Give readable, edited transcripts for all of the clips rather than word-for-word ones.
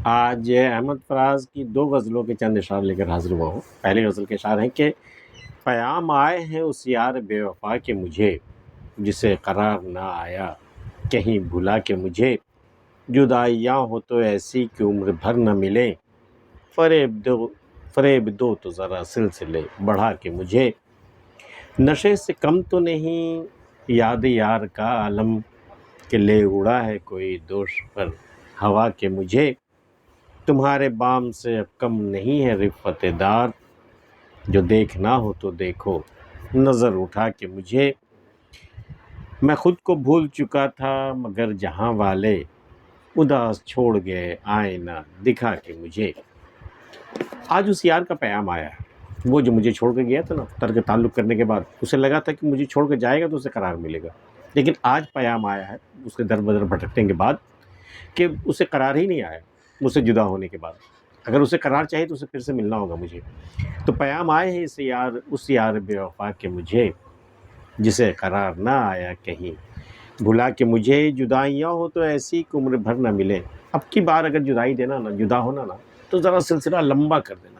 آج احمد فراز کی دو غزلوں کے چند اشعار لے کر حاضر ہوا ہوں۔ پہلی غزل کے اشعار ہیں کہ پیام آئے ہیں اس یار بے وفا کے مجھے، جسے قرار نہ آیا کہیں بھلا کے مجھے، جدائیاں ہو تو ایسی کہ عمر بھر نہ ملیں، فریب دو تو ذرا سلسلے بڑھا کے مجھے، نشے سے کم تو نہیں یاد یار کا عالم، کہ لے اڑا ہے کوئی دوش پر ہوا کے مجھے، تمہارے بام سے اب کم نہیں ہے رفت دار، جو دیکھنا ہو تو دیکھو نظر اٹھا کے مجھے، میں خود کو بھول چکا تھا مگر جہاں والے اداس چھوڑ گئے آئینہ دکھا کے مجھے۔ آج اس یار کا پیام آیا ہے، وہ جو مجھے چھوڑ کے گیا تھا نا، ترک تعلق کرنے کے بعد اسے لگا تھا کہ مجھے چھوڑ کے جائے گا تو اسے قرار ملے گا، لیکن آج پیام آیا ہے اس کے در بدر بھٹکنے کے بعد کہ اسے قرار ہی نہیں آیا مجھ سے جدا ہونے کے بعد۔ اگر اسے قرار چاہیے تو اسے پھر سے ملنا ہوگا مجھے، تو پیام آئے ہیں اس یار بے وفا کے مجھے، جسے قرار نہ آیا کہیں بھلا کے مجھے، جدائیاں ہو تو ایسی کہ عمر بھر نہ ملے۔ اب کی بار اگر جدائی دینا نا، جدا ہونا نا، تو ذرا سلسلہ لمبا کر دینا،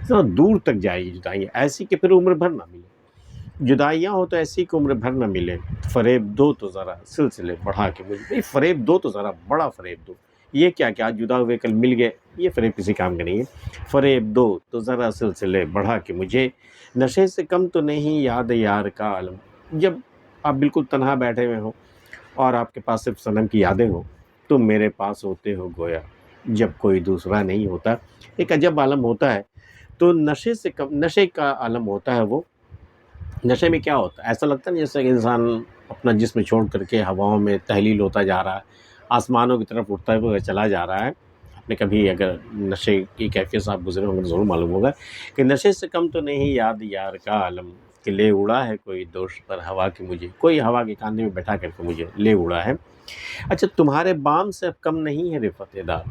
ذرا دور تک جائے گی جدائیاں، ایسی کہ پھر عمر بھر نہ ملے۔ جدائیاں ہو تو ایسی کہ عمر بھر نہ ملے، فریب دو تو ذرا سلسلے بڑھا کے مجھے۔ بھئی فریب دو تو ذرا بڑا فریب دو، یہ کیا کہ آج جدا ہوئے کل مل گئے، یہ فریب کسی کام کا نہیں ہے۔ فریب دو تو ذرا سلسلے بڑھا کے مجھے، نشے سے کم تو نہیں یاد یار کا عالم۔ جب آپ بالکل تنہا بیٹھے ہوئے ہو اور آپ کے پاس صرف صنم کی یادیں ہوں، تم میرے پاس ہوتے ہو گویا جب کوئی دوسرا نہیں ہوتا، ایک عجب عالم ہوتا ہے۔ تو نشے سے کم، نشے کا عالم ہوتا ہے وہ۔ نشے میں کیا ہوتا ہے، ایسا لگتا ہے نا جیسے کہ انسان اپنا جسم چھوڑ کر کے ہواؤں میں تحلیل ہوتا جا رہا ہے، آسمانوں کی طرف اٹھتا ہوئے چلا جا رہا ہے۔ آپ نے کبھی اگر نشے کی کیفیت سے آپ گزرے ہوں گے تو ضرور معلوم ہوگا کہ نشے سے کم تو نہیں یاد یار کا عالم، کہ لے اڑا ہے کوئی دوش پر ہوا کی مجھے، کوئی ہوا کے کاندھے میں بیٹھا کر کے مجھے لے اڑا ہے۔ اچھا، تمہارے بام سے اب کم نہیں ہے رفت دار۔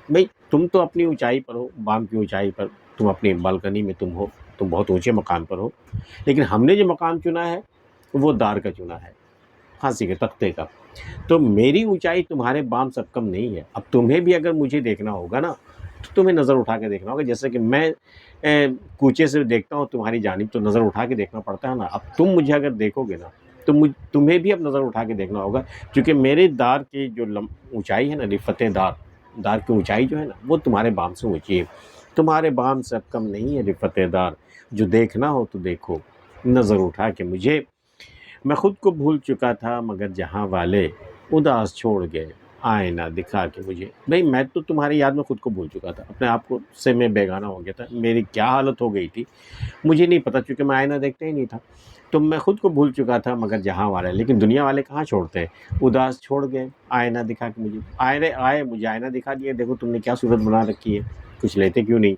بھئی تم تو اپنی اونچائی پر ہو، بام کی اونچائی پر، تم اپنی بالکنی میں تم ہو، تم بہت اونچے مقام پر ہو، لیکن ہم نے جو مقام چنا ہے وہ دار کا چنا ہے، پھانسی کے تختے کا۔ تو میری اونچائی تمہارے بام سے اب کم نہیں ہے۔ اب تمہیں بھی اگر مجھے دیکھنا ہوگا نا، تو تمہیں نظر اٹھا کے دیکھنا ہوگا، جیسے کہ میں کوچے سے دیکھتا ہوں تمہاری جانب تو نظر اٹھا کے دیکھنا پڑتا ہے نا۔ اب تم مجھے اگر دیکھو گے نا تو تمہیں بھی اب نظر اٹھا کے دیکھنا ہوگا، کیونکہ میرے دار کی جو اونچائی ہے نا، رفت دار، دار کی اونچائی جو ہے نا، وہ تمہارے بام سے اونچی ہے۔ تمہارے بام سے اب کم نہیں ہے رفت دار، جو دیکھنا ہو تو دیکھو نظر اٹھا کے مجھے، میں خود کو بھول چکا تھا مگر جہاں والے اداس چھوڑ گئے آئینہ دکھا کے مجھے۔ بھئی میں تو تمہاری یاد میں خود کو بھول چکا تھا، اپنے آپ کو سے میں بیگانہ ہو گیا تھا، میری کیا حالت ہو گئی تھی مجھے نہیں پتا، چونکہ میں آئینہ دیکھتا ہی نہیں تھا۔ تو میں خود کو بھول چکا تھا مگر جہاں والے، لیکن دنیا والے کہاں چھوڑتے ہیں، اداس چھوڑ گئے آئینہ دکھا کے مجھے۔ آئے مجھے آئینہ دکھا دیا، دیکھو تم نے کیا صورت بنا رکھی ہے، کچھ لیتے کیوں نہیں۔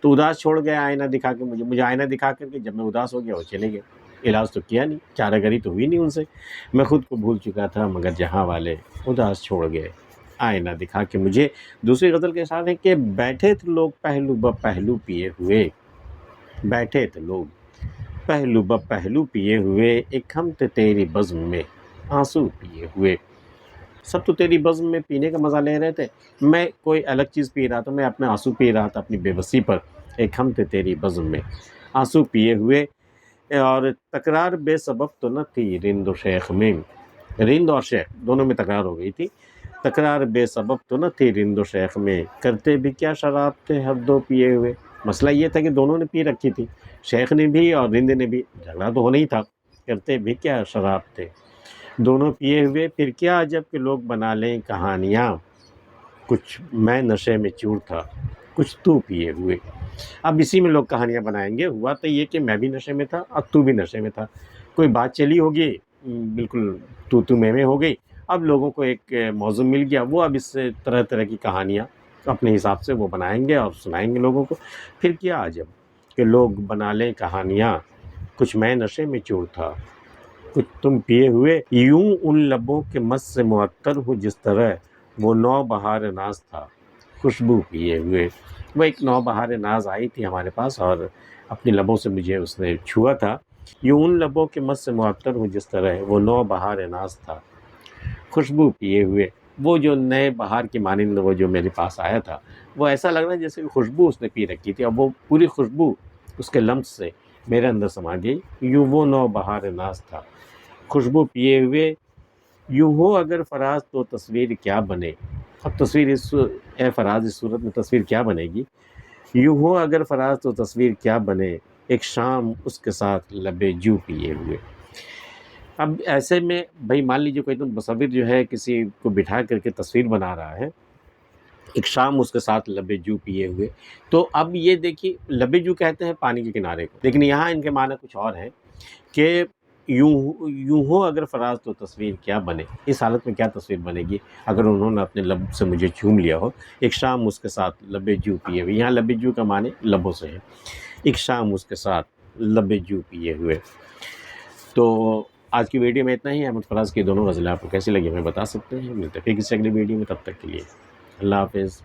تو اداس چھوڑ گئے آئینہ دکھا کے مجھے آئینہ دکھا کر کے جب میں اداس ہو گیا وہ چلے گئے، علاج تو کیا نہیں، چارہ گری تو ہوئی نہیں ان سے۔ میں خود کو بھول چکا تھا مگر جہاں والے اداس چھوڑ گئے آئینہ دکھا کے مجھے۔ دوسری غزل کے ساتھ ہے کہ بیٹھے تھے لوگ پہلو بہ پہلو پیے ہوئے، بیٹھے تھے لوگ پہلو بہ پہلو پیے ہوئے، ایک ہم تھے تیری بزم میں آنسو پیے ہوئے۔ سب تو تیری بزم میں پینے کا مزہ لے رہے تھے، میں کوئی الگ چیز پی رہا تھا، میں اپنے آنسو پی رہا تھا اپنی بے بسی پر۔ ایک ہم تھے تیری بزم میں آنسو پیے ہوئے، اور تکرار بے سبب تو نہ تھی رند و شیخ میں، رند اور شیخ دونوں میں تکرار ہو گئی تھی۔ تکرار بے سبب تو نہ تھی رند و شیخ میں، کرتے بھی کیا شراب تھے ہر دو پیے ہوئے۔ مسئلہ یہ تھا کہ دونوں نے پی رکھی تھی، شیخ نے بھی اور رند نے بھی، جھگڑا تو ہونا ہی تھا۔ کرتے بھی کیا شراب تھے دونوں پیے ہوئے، پھر کیا عجب کہ لوگ بنا لیں کہانیاں، کچھ میں نشے میں چور تھا کچھ تو پیے ہوئے۔ اب اسی میں لوگ کہانیاں بنائیں گے، ہوا تو یہ کہ میں بھی نشے میں تھا اور تو بھی نشے میں تھا، کوئی بات چلی ہوگی، بالکل تو میں ہو گئی، اب لوگوں کو ایک موضوع مل گیا، وہ اب اس سے طرح طرح کی کہانیاں اپنے حساب سے وہ بنائیں گے اور سنائیں گے لوگوں کو۔ پھر کیا عجب کہ لوگ بنا لیں کہانیاں، کچھ میں نشے میں چور تھا کچھ تم پیے ہوئے، یوں ان لبوں کے مس سے معطر ہوں جس طرح وہ نو بہار ناز تھا خوشبو پیے ہوئے۔ وہ ایک نو بہار ناز آئی تھی ہمارے پاس اور اپنی لبوں سے مجھے اس نے چھوا تھا، یوں ان لبوں کے مس سے معطر ہوں جس طرح وہ نو بہار ناز تھا خوشبو پیے ہوئے۔ وہ جو نئے بہار کی مانند وہ جو میرے پاس آیا تھا، وہ ایسا لگ رہا ہے جیسے خوشبو اس نے پی رکھی تھی، اب وہ پوری خوشبو اس کے لمس سے میرے اندر سما گئی۔ یوں وہ نو بہار ناز تھا خوشبو پیے ہوئے، یوں ہو اگر فراز تو تصویر کیا بنے۔ اب تصویر اے فراز اس صورت میں تصویر کیا بنے گی؟ یوں ہو اگر فراز تو تصویر کیا بنے، ایک شام اس کے ساتھ لبِ جو پیے ہوئے۔ اب ایسے میں بھائی مان لیجیے کوئی تو مصور جو ہے کسی کو بٹھا کر کے تصویر بنا رہا ہے، ایک شام اس کے ساتھ لبِ جو پیے ہوئے، تو اب یہ دیکھیے لبِ جو کہتے ہیں پانی کے کنارے کو، لیکن یہاں ان کے معنی کچھ اور ہیں کہ یوں ہو اگر فراز تو تصویر کیا بنے۔ اس حالت میں کیا تصویر بنے گی اگر انہوں نے اپنے لب سے مجھے چوم لیا ہو، ایک شام اس کے ساتھ لبِ جو پیے ہوئے۔ یہاں لبِ جو کا معنی لبوں سے ہے، ایک شام اس کے ساتھ لبِ جو پیے ہوئے۔ تو آج کی ویڈیو میں اتنا ہی۔ احمد فراز کی دونوں غزلیں آپ کو کیسی لگی ہمیں بتا سکتے ہیں، ملتے ہیں پھر کسی اگلی ویڈیو میں، تب تک کے لیے اللہ حافظ۔